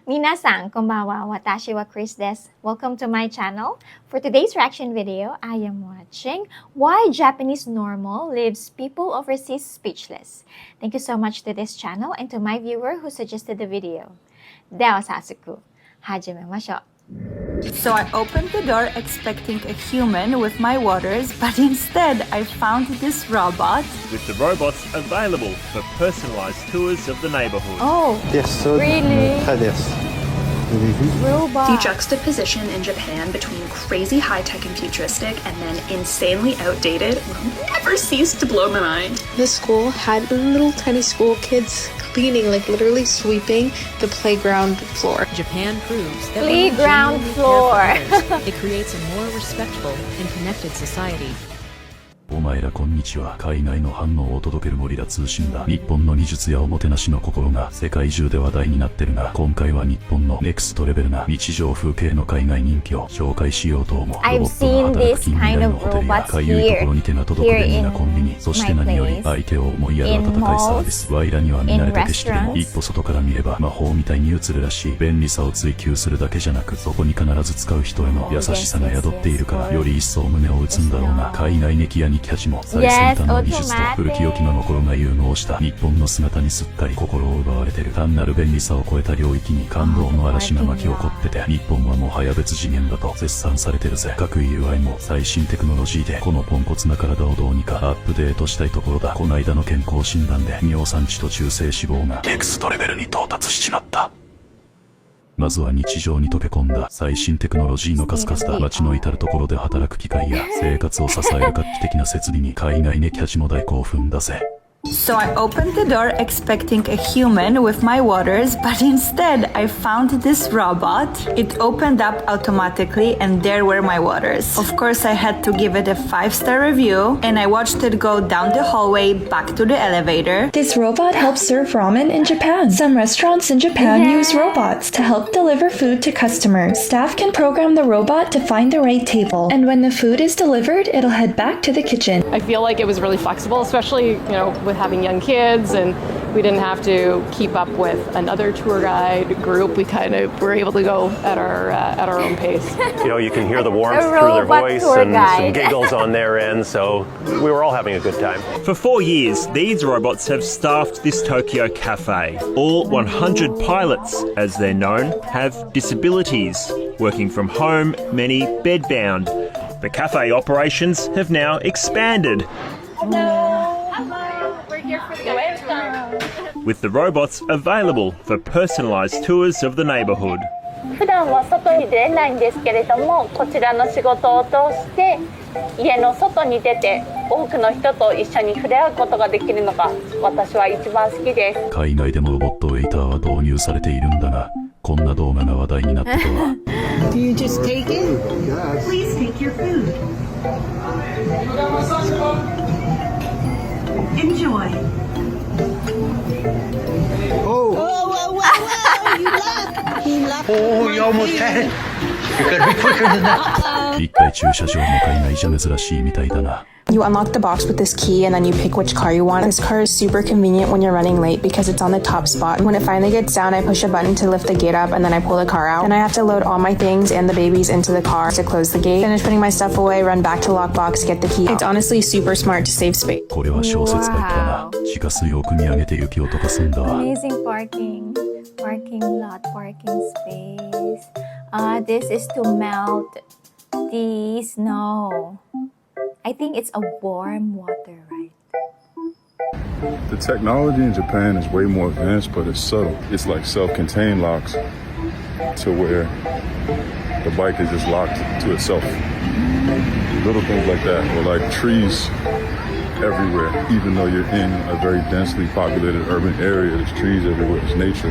皆さん、こんばんは。私は Kris です。Welcome to my channel. For today's reaction video, I am watching Why Japanese Normal Leaves People Overseas Speechless. Thank you so much to this channel and to my viewer who suggested the video. では早速、始めましょう。So I opened the door expecting a human with my waters, but instead I found this robot. With the robots available for personalized tours of the neighborhood. Oh, yes, really? Yes. Robot. The juxtaposition in Japan between crazy high-tech and futuristic and then insanely outdated will never cease to blow my mind. The school had little tiny school kids cleaning, like literally sweeping the playground floor. Japan proves that Playground floor. It creates a more respectful and connected society. お前らこんにちは。海外の反応を届けるゴリラ通信だ。日本の技術やおもてなしの心が世界中で話題になってるが、今回は日本のネクストレベルな日常風景の海外人気を紹介しようと思う。ロボットが働く近未来のホテルやかゆいところに手が届く便利なコンビニ、そして何より相手を思いやる温かいサービス。ワイらには見慣れた景色でも一歩外から見れば魔法みたいに映るらしい。便利さを追求するだけじゃなく、そこに必ず使う人への優しさが宿っているから、より一層胸を打つんだろうな。海外ネキやニキたちも最先端の技術と古き良きの心が融合した日本の姿にすっかり心を奪われてる。単なる便利さを超えた領域に感動の嵐が巻き起こってて、日本はもはや別次元だと絶賛されてるぜ。各 UI も最新テクノロジーでこのポンコツな体をどうにかアップデートしたいところだ。こないだの健康診断で尿酸値と中性脂肪がネクストレベルに到達しちまった。まずは日常に溶け込んだ最新テクノロジーの数々だ。街の至るところで働く機械や生活を支える画期的な設備に海外ネキたちも大興奮だぜ。So I opened the door expecting a human with my waters, but instead I found this robot. It opened up automatically and there were my waters. Of course I had to give it a 5-star review and I watched it go down the hallway back to the elevator. This robot helps serve ramen in Japan. Some restaurants in Japan use robots to help deliver food to customers. Staff can program the robot to find the right table, and when the food is delivered, it'll head back to the kitchen. I feel like it was really flexible, especially, with having young kids, and we didn't have to keep up with another tour guide group. We kind of were able to go at our own pace. You can hear the warmth through their voice and some giggles on their end, so we were all having a good time. For 4 years, these robots have staffed this Tokyo cafe. All 100 pilots, as they're known, have disabilities. Working from home, many bedbound. The cafe operations have now expanded. With the robots available for personalized tours of the neighborhood. 普段は外に出れないんですけれども、こちらの仕事を通して家の外に出て多くの人と一緒に触れ合うことができるのが私は一番好きです。海外でもロボットウェイターは導入されているんだが、こんな動画が話題になったとは。Do you just take it? Please take your food. Enjoy. Oh, you almost had it. You gotta be quicker than that. 一回駐車場の海外じゃ珍しいみたいだな。You unlock the box with this key and then you pick which car you want. This car is super convenient when you're running late because it's on the top spot. When it finally gets down, I push a button to lift the gate up and then I pull the car out. Then I have to load all my things and the babies into the car to close the gate. Finish putting my stuff away, run back to lockbox, get the key. It's honestly super smart to save space. これは小説書いたな。地下水を汲み上げて雪を溶かすんだわ。Amazing parking lot, parking space. This is to melt the snow. I think it's a warm water, right? The technology in Japan is way more advanced, but it's subtle. It's like self-contained locks to where the bike is just locked to itself. Little things like that, or like trees everywhere. Even though you're in a very densely populated urban area, there's trees everywhere, it's nature.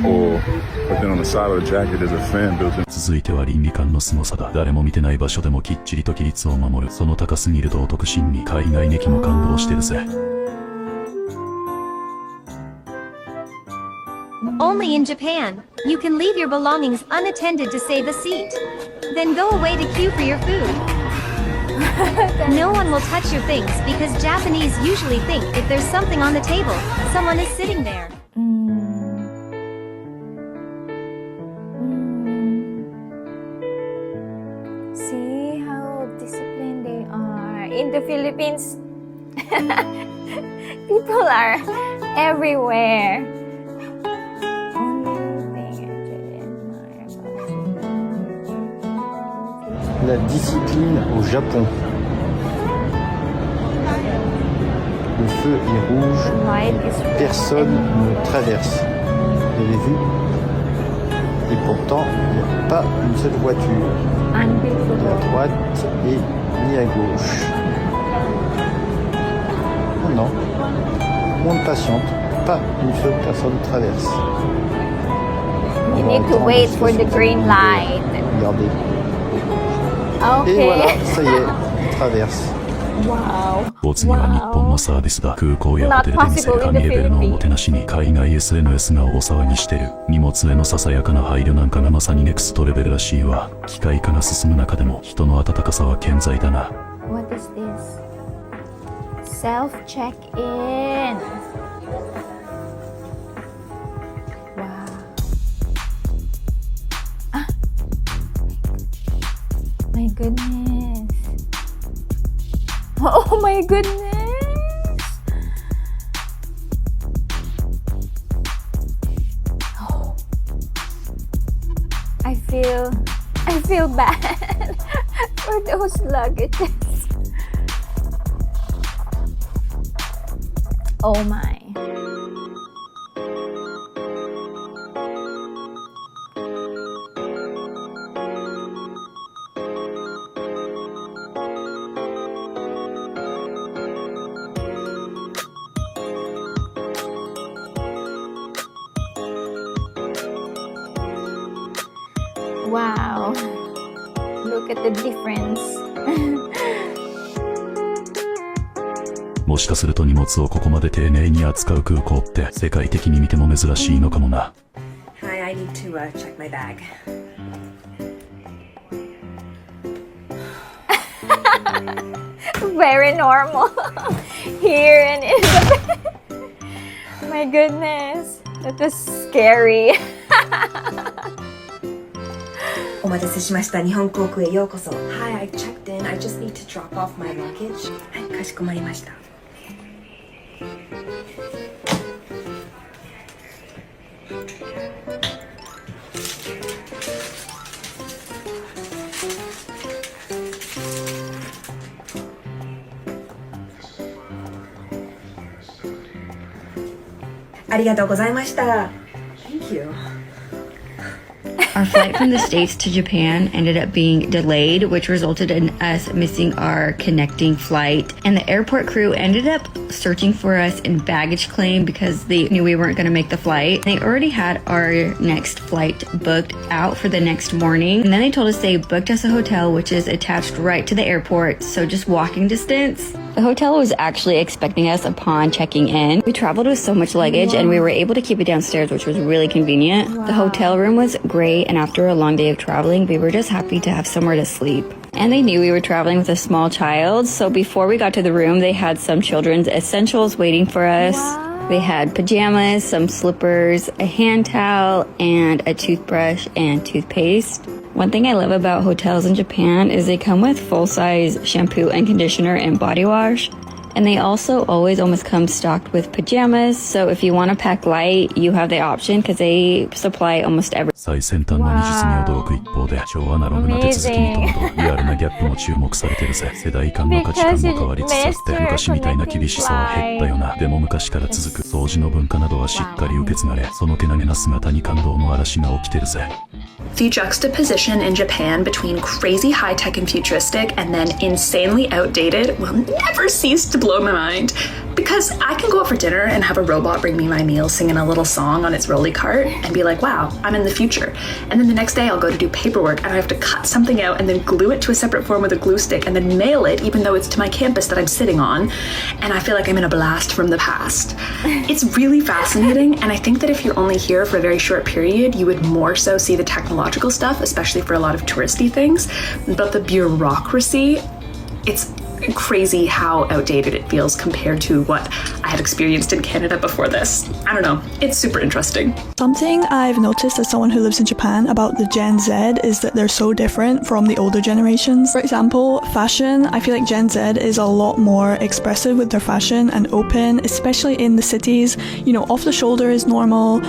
Or but then on the side of the jacket there's a fan built in. 続いては倫理観の凄さだ。誰も見てない場所でもきっちりと規律を守る。その高すぎる道徳心に海外ネキも感動してるぜ。Only in Japan, you can leave your belongings unattended to save a seat. Then go away to queue for your food. No one will touch your things because Japanese usually think if there's something on the table, someone is sitting there. in the Philippines, people are everywhere. La discipline au Japon. Le feu est rouge, personne ne traverse. Vous avez vu? Et pourtant, il n'y a pas une seule voiture, ni à droite et ni à gauche. Oh non, on patiente, pas une seule personne traverse. You need to wait for the green light. Regardez. Okay. Et voilà, ça y est, il traverse. Wow. お次は日本のサービスだ。空港やホテルで見せる神レベルのおもてなしに海外 SNS が大騒ぎしてる。荷物へのささやかな配慮なんかがまさにネクストレベルらしいわ。機械化が進む中でも人の温かさは健在だな。What is this? Self-check-in. Wow. Ah. My goodness. Oh my goodness. Oh. I feel bad for those luggages. Oh my. Wow. Look at the difference. もしかすると荷物をここまで丁寧に扱う空港って世界的に見ても珍しいのかもな。Hi, I need to check my bag. Very normal here and in the My goodness, that was scary. お待たせしました。日本航空へようこそ。Hi, I checked in. I just need to drop off my luggage. はい、かしこまりました。ありがとうございました。Thank you. Our flight from the States to Japan ended up being delayed, which resulted in us missing our connecting flight. And the airport crew ended up searching for us in baggage claim because they knew we weren't going to make the flight. They already had our next flight booked out for the next morning. And then they told us they booked us a hotel, which is attached right to the airport. So just walking distance. The hotel was actually expecting us upon checking in. We traveled with so much luggage and we were able to keep it downstairs, which was really convenient. The hotel room was great, and after a long day of traveling, we were just happy to have somewhere to sleep. And they knew we were traveling with a small child, so before we got to the room, they had some children's essentials waiting for us. They had pajamas, some slippers, a hand towel, and a toothbrush and toothpaste. One thing I love about hotels in Japan is they come with full-size shampoo and conditioner and body wash. And they also always almost come stocked with pajamas, so if you want to pack light, you have the option because they supply almost everything. 最先端の技術に驚く一方で超アナログな手続きに戸惑うリアルなギャップも注目されてるぜ。世代間の価値観も変わりつつあって昔みたいな厳しさは減ったよな。でも昔から続く掃除の文化などはしっかり受け継がれ、そのけなげな姿に感動の嵐が起きてるぜ。The juxtaposition in Japan between crazy high-tech and futuristic and then insanely outdated will never cease to blow my mind. Because I can go out for dinner and have a robot bring me my meal singing a little song on its rolly cart and be like, wow, I'm in the future. And then the next day I'll go to do paperwork and I have to cut something out and then glue it to a separate form with a glue stick and then mail it even though it's to my campus that I'm sitting on. And I feel like I'm in a blast from the past. It's really fascinating, and I think that if you're only here for a very short period, you would more so see the technological stuff, especially for a lot of touristy things. But the bureaucracy, it's crazy how outdated it feels compared to what I had experienced in Canada before this. I don't know, it's super interesting. Something I've noticed as someone who lives in Japan about the Gen Z is that they're so different from the older generations. For example, fashion, I feel like Gen Z is a lot more expressive with their fashion and open, especially in the cities. You know, off the shoulder is normal,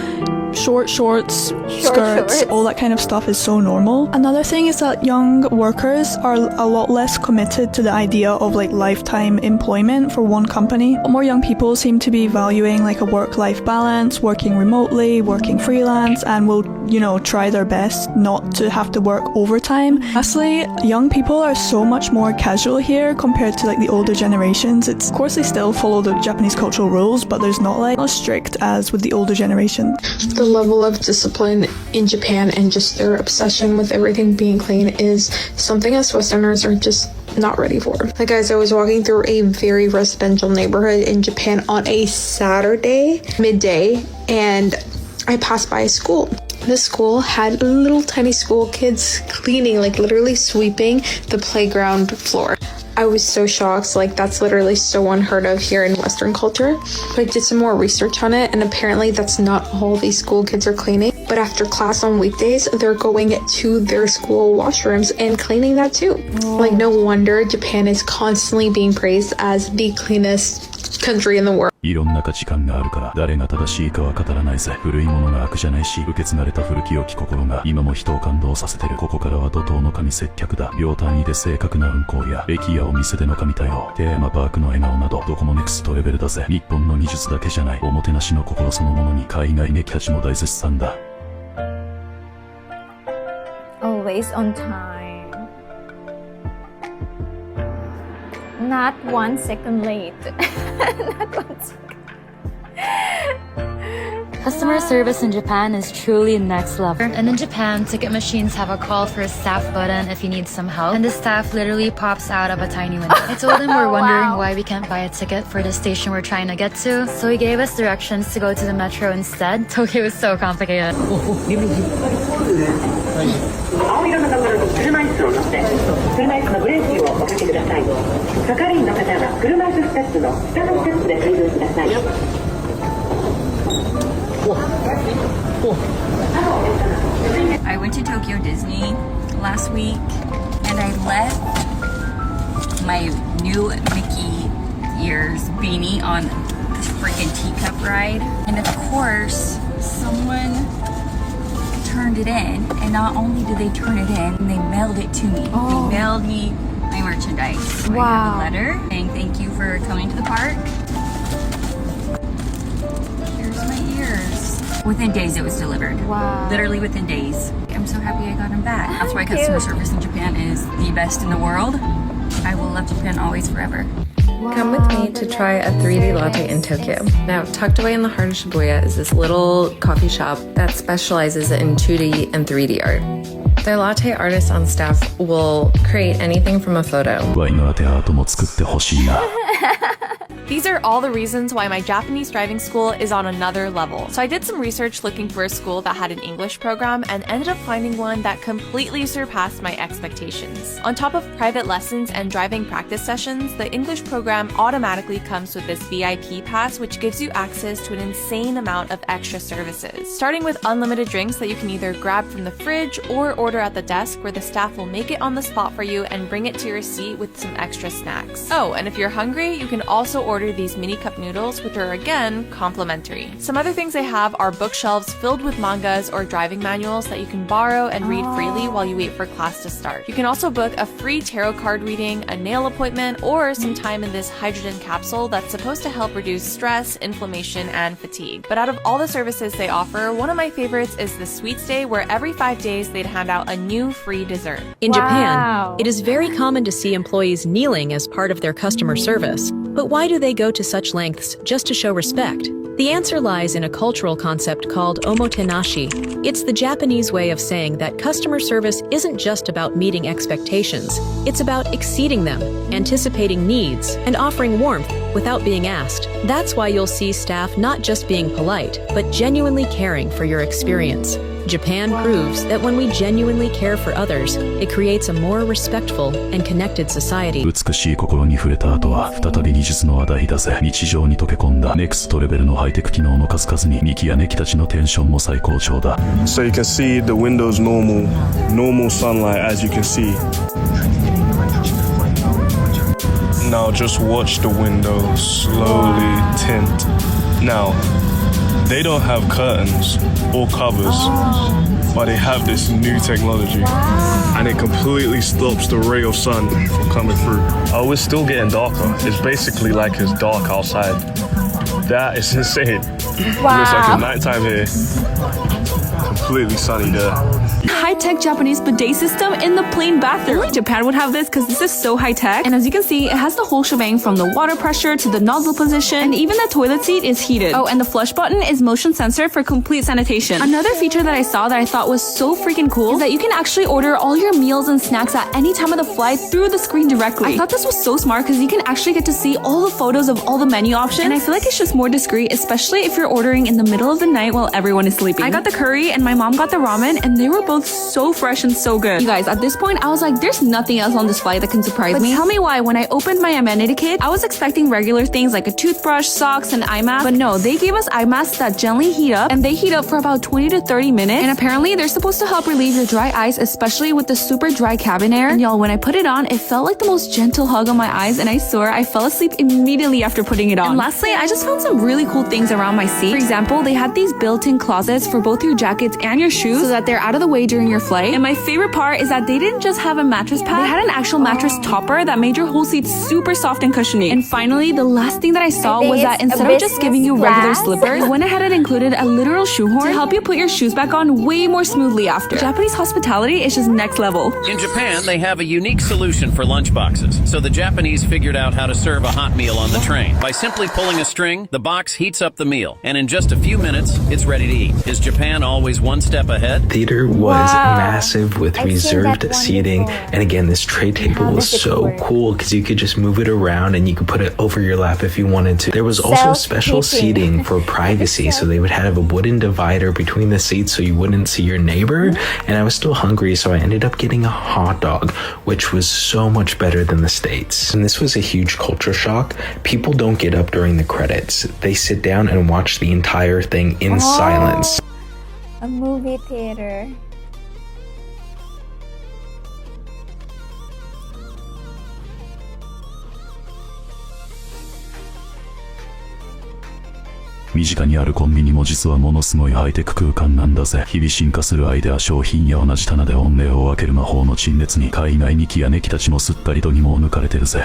short shorts, skirts, all that kind of stuff is so normal. Another thing is that young workers are a lot less committed to the idea of like lifetime employment for one company. More young people seem to be valuing like a work-life balance, working remotely, working freelance, and will, you know, try their best not to have to work overtime. Lastly, young people are so much more casual here compared to like the older generations. Of course they still follow the Japanese cultural rules, but there's not like as strict as with the older generation. The level of discipline in Japan and just their obsession with everything being clean is something us Westerners are just not ready for. Like, guys, I was walking through a very residential neighborhood in Japan on a Saturday midday, and I passed by a school. This school had little tiny school kids cleaning, like literally sweeping the playground floor. I was so shocked, like that's literally so unheard of here in Western culture. But I did some more research on it, and apparently that's not all these school kids are cleaning. But after class on weekdays, they're going to their school washrooms and cleaning that too. Like, no wonder Japan is constantly being praised as the cleanest country in the world. いろんな価値観があるから誰が正しいかは語らないぜ。古いものが悪じゃないし、受け継がれた古き良き心が今も人を感動させてる。ここからは怒涛の神接客だ。秒単位で正確な運行や駅やお店での神対応、テーマパークの笑顔などどこもネクストレベルだぜ。日本の技術だけじゃない、おもてなしの心そのものに海外ネキたちも大絶賛だ。Always on time. Not 1 second late. Not 1 second. Customer service in Japan is truly next level. And in Japan, ticket machines have a call for a staff button if you need some help. And the staff literally pops out of a tiny window. I told him we're wondering why we can't buy a ticket for the station we're trying to get to. So he gave us directions to go to the metro instead. Tokyo was so complicated. 青色のところに車椅子を乗せ、車椅子のブレーキをおかけください。係員の方は車椅子ステップの下のステップで水分ください。I went to Tokyo Disney last week and I left my new Mickey ears beanie on this freaking teacup ride. And of course, someone turned it in, and not only did they turn it in, they mailed it to me. They mailed me my merchandise. So I have a letter saying thank you for coming to the park. Here's my ears. Within days it was delivered. Wow. Literally within days. I'm so happy I got them back. That's why customer service in Japan is the best in the world. I will love Japan always forever. Come with me to try a 3D latte in Tokyo. Now, tucked away in the heart of Shibuya is this little coffee shop that specializes in 2D and 3D art. Their latte artists on staff will create anything from a photo. These are all the reasons why my Japanese driving school is on another level. So I did some research looking for a school that had an English program and ended up finding one that completely surpassed my expectations. On top of private lessons and driving practice sessions, the English program automatically comes with this VIP pass, which gives you access to an insane amount of extra services. Starting with unlimited drinks that you can either grab from the fridge or order at the desk, where the staff will make it on the spot for you and bring it to your seat with some extra snacks. Oh, and if you're hungry, you can also order these mini cup noodles, which are again complimentary. Some other things they have are bookshelves filled with mangas or driving manuals that you can borrow and read freely while you wait for class to start. You can also book a free tarot card reading, a nail appointment, or some time in this hydrogen capsule that's supposed to help reduce stress, inflammation, and fatigue. But out of all the services they offer, one of my favorites is the Sweets Day, where every 5 days they'd hand out a new free dessert. In Japan, it is very common to see employees kneeling as part of their customer service. But why do they go to such lengths just to show respect? The answer lies in a cultural concept called omotenashi. It's the Japanese way of saying that customer service isn't just about meeting expectations. It's about exceeding them, anticipating needs, and offering warmth without being asked. That's why you'll see staff not just being polite, but genuinely caring for your experience. Japan proves that when we genuinely care for others, it creates a more respectful and connected society. 美しい心に触れた後は再び技術の話題だぜ。日常に溶け込んだネクストレベルのハイテク機能の数々にミキやネキたちのテンションも最高潮だ。 So you can see the windows normal sunlight as you can see. Now just watch the window slowly tint. Now, they don't have curtains or covers, but they have this new technology, and it completely stops the ray of sun from coming through. Oh, it's still getting darker. It's basically like it's dark outside. That is insane. Wow. It's like a nighttime here. Completely sunny there. High-tech Japanese bidet system in the plain bathroom. Only Japan would have this because this is so high-tech. And as you can see, it has the whole shebang from the water pressure to the nozzle position, and even the toilet seat is heated. Oh, and the flush button is motion sensor for complete sanitation. Another feature that I saw that I thought was so freaking cool is that you can actually order all your meals and snacks at any time of the flight through the screen directly. I thought this was so smart because you can actually get to see all the photos of all the menu options, and I feel like it's just more discreet, especially if you're ordering in the middle of the night while everyone is sleeping. I got the curry and my mom got the ramen, and they were both so fresh and so good. You guys, at this point, I was like, there's nothing else on this flight that can surprise me. Tell me why, when I opened my amenity kit, I was expecting regular things like a toothbrush, socks, and eye mask, but no, they gave us eye masks that gently heat up, and they heat up for about 20 to 30 minutes, and apparently they're supposed to help relieve your dry eyes, especially with the super dry cabin air. And y'all, when I put it on, it felt like the most gentle hug on my eyes, and I swear I fell asleep immediately after putting it on. And lastly, I just found some really cool things around my seat. For example, they had these built-in closets for both your jackets and your shoes so that they're out of the way during your flight. And my favorite part is that they didn't just have a mattress pad, they had an actual mattress topper that made your whole seat super soft and cushiony. And finally, the last thing that I saw was that instead of just giving you regular slippers, they went ahead and included a literal shoehorn to help you put your shoes back on way more smoothly after. Japanese hospitality is just next level. In Japan, they have a unique solution for lunchboxes. So the Japanese figured out how to serve a hot meal on the train. By simply pulling a string, the box heats up the meal, and in just a few minutes, it's ready to eat. Is Japan always one step ahead? Theater was massive with reserved seating, and again, this tray table was so cool because you could just move it around and you could put it over your lap if you wanted to. There was also special seating for privacy, so they would have a wooden divider between the seats so you wouldn't see your neighbor. And I was still hungry, so I ended up getting a hot dog, which was so much better than the States. And this was a huge culture shock. People don't get up during the credits. They sit down and watch the entire thing in silence. A movie theater. 身近にあるコンビニも実はものすごいハイテク空間なんだぜ。日々進化するアイデア商品や同じ棚で音量を分ける魔法の陳列に海外ニキやネキたちもすっかりと疑問を抜かれてるぜ。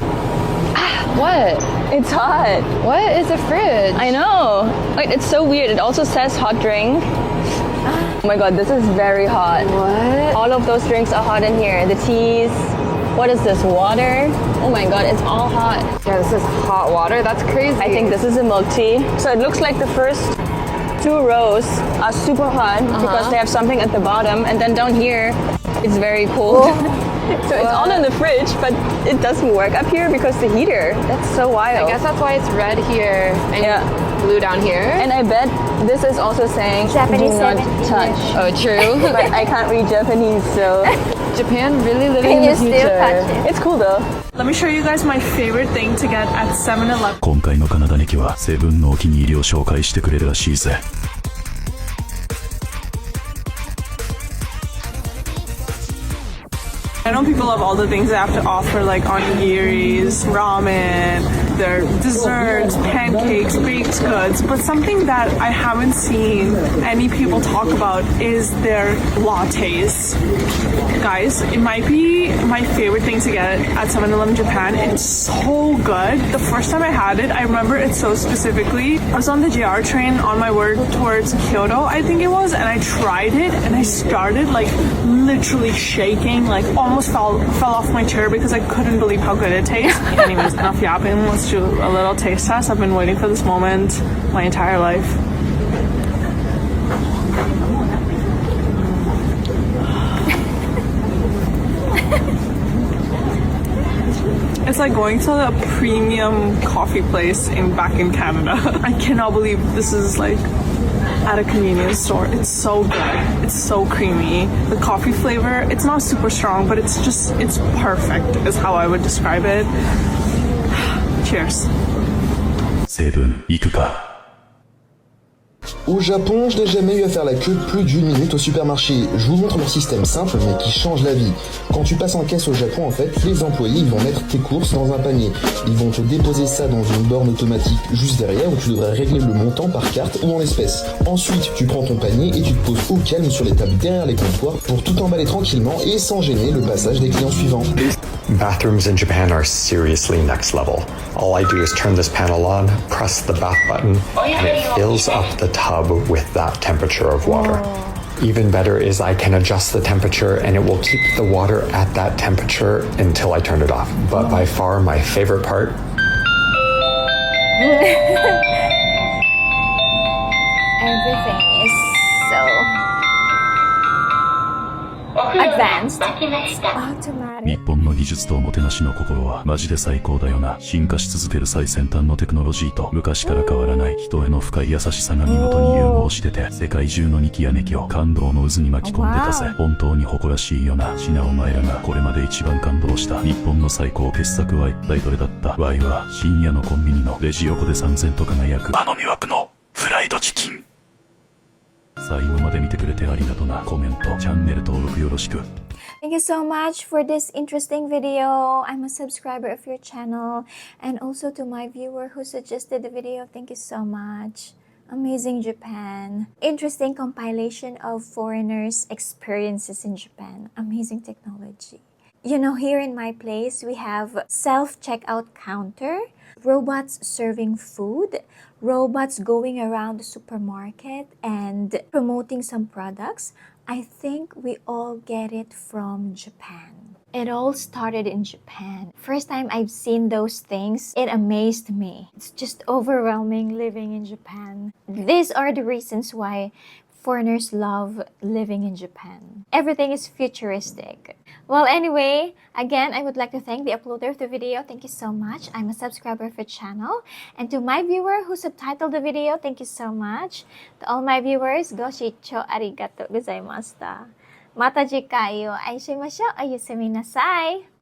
What? It's hot. What is a fridge? I know. Like, it's so weird. It also says hot drink. Oh my god, this is very hot. What? All of those drinks are hot in here. The teas. What is this, water? Oh my god, it's all hot. Yeah, this is hot water. That's crazy. I think this is a milk tea. So it looks like the first 2 rows are super hot because they have something at the bottom, and then down here, it's very cold. So it's all in the fridge, but it doesn't work up here because the heater. That's so wild. I guess that's why it's red here and blue down here. And I bet this is also saying Japanese do not touch. Oh, true. But I can't read Japanese, so Japan really living in the future. It's cool though. Let me show you guys my favorite thing to get at 7-Eleven. 今回のカナダネキはセブンのお気に入りを紹介してくれるらしいぜ。 I know people love all the things they have to offer, like onigiris, ramen, their desserts, pancakes, baked goods, but something that I haven't seen any people talk about is their lattes. Guys, it might be my favorite thing to get at 7-Eleven Japan. It's so good. The first time I had it, I remember it so specifically. I was on the JR train on my way towards Kyoto, I think it was, and I tried it, and I started like literally shaking, like almost fell off my chair because I couldn't believe how good it tastes. Anyways, enough yapping. Let's do a little taste test. I've been waiting for this moment my entire life. It's like going to a premium coffee place back in Canada. I cannot believe this is like at a convenience store. It's so good. It's so creamy. The coffee flavor, it's not super strong, but it's perfect is how I would describe it. Cheers. 成分いくか。 Au Japon, je n'ai jamais eu à faire la queue plus d'une minute au supermarché. Je vous montre leur système simple mais qui change la vie. Quand tu passes en caisse au Japon, en fait, les employés ils vont mettre tes courses dans un panier. Ils vont te déposer ça dans une borne automatique juste derrière où tu devrais régler le montant par carte ou en espèces. Ensuite, tu prends ton panier et tu te poses au calme sur les tables derrière les comptoirs pour tout emballer tranquillement et sans gêner le passage des clients suivants. Bathrooms in Japan are seriously next level. All I do is turn this panel on, press the bath button, and it fills up the tub with that temperature of water. Even better is I can adjust the temperature and it will keep the water at that temperature until I turn it off. But by far my favorite part Everything is so advanced. Automatic. 日本の技術とおもてなしの心はマジで最高だよな。進化し続ける最先端のテクノロジーと昔から変わらない人への深い優しさが見事に融合してて、世界中のニキやネキを感動の渦に巻き込んでたぜ。本当に誇らしいよな。シナお前らがこれまで一番感動した日本の最高傑作は一体どれだった？ Y は深夜のコンビニのレジ横で燦然と輝くあの魅惑のフライドチキン。最後まで見てくれてありがとな。コメント、チャンネル登録よろしく。Thank you so much for this interesting video. I'm a subscriber of your channel. And also to my viewer who suggested the video, thank you so much. Amazing Japan. Interesting compilation of foreigners' experiences in Japan. Amazing technology. You know, here in my place, we have self-checkout counter, robots serving food, robots going around the supermarket and promoting some products. I think we all get it from Japan. It all started in Japan. First time I've seen those things, it amazed me. It's just overwhelming living in Japan. These are the reasons why foreigners love living in Japan. Everything is futuristic. Well, anyway, again, I would like to thank the uploader of the video. Thank you so much. I'm a subscriber of your channel. And to my viewer who subtitled the video, thank you so much. To all my viewers, goshitcho arigatou gozaimashita. Mata jikai o aishimashou. Ayusuminasai.